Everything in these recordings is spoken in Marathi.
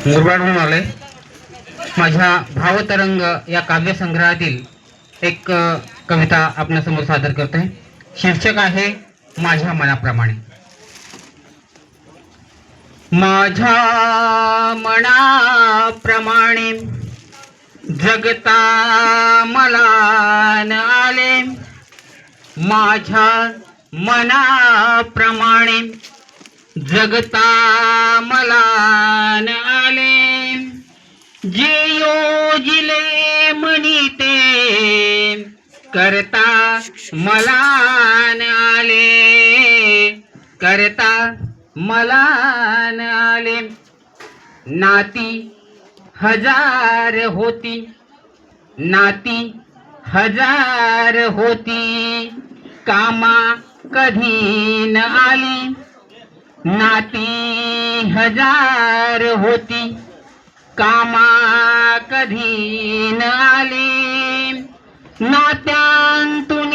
मुरबाडहून आले. माझ्या भावतरंग या काव्यसंग्रहातील एक कविता आपल्यासमोर सादर करते. शीर्षक आहे माझ्या मनाप्रमाणे. माझ्या मनाप्रमाणे जगता मला न आले. माझ्या मनाप्रमाणे जगता मला न आले. जे योजिले मनी ते करता मला न आले. करता मला न आले. नाती हजार होती, नाती हजार होती, कामा कधी न आली. नाती हजार होती, कामा कधी न आली. नात्यांतून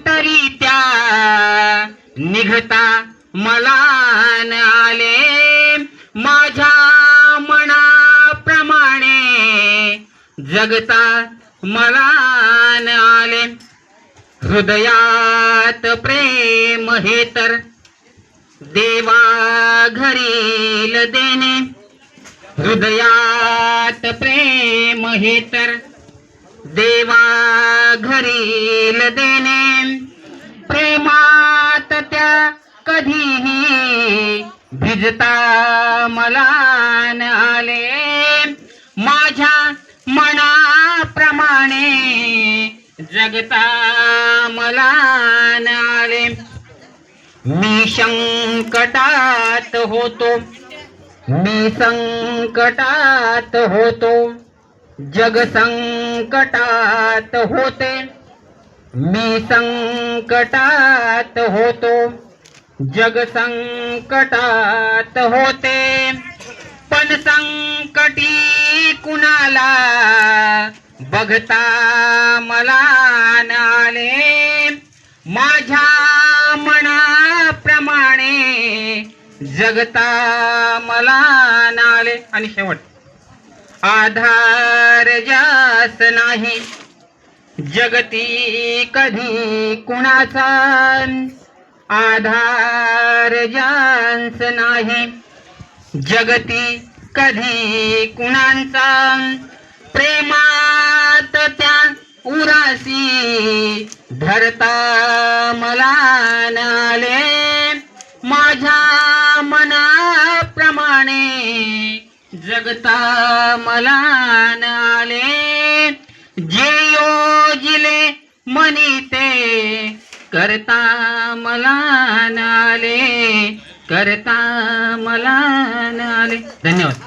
तरी त्या निघता मला न आले. माझ्या मनाप्रमाणे जगता मला न आले. हृदयात प्रेम हे तर देवा घरील देणे. हृदयात प्रेम हे तर देवा घरील देणे. प्रेमात त्या कधीही भिजता मला न आले. माझ्या मनाप्रमाणे जगता मला न आले. मी संकटात होतो, मी संकटात होतो, जग संकटात होते. मी संकटात होतो, जग संकटात होते. पण संकटी कुणाला बघता मला न आले. माझ्या मनाप्रमाणे जगता मला न आले. आणि शेवट, आधार जास नाही जगती कधी कुणाचा. आधार जास नाही जगती कधी कुणाचा. प्रेमात त्या उरासी धरता मला न आले. माझ्या मनाप्रमाणे जगता मला न आले. जे योजिले मनी ते करता मला न आले. करता मला न आले. धन्यवाद.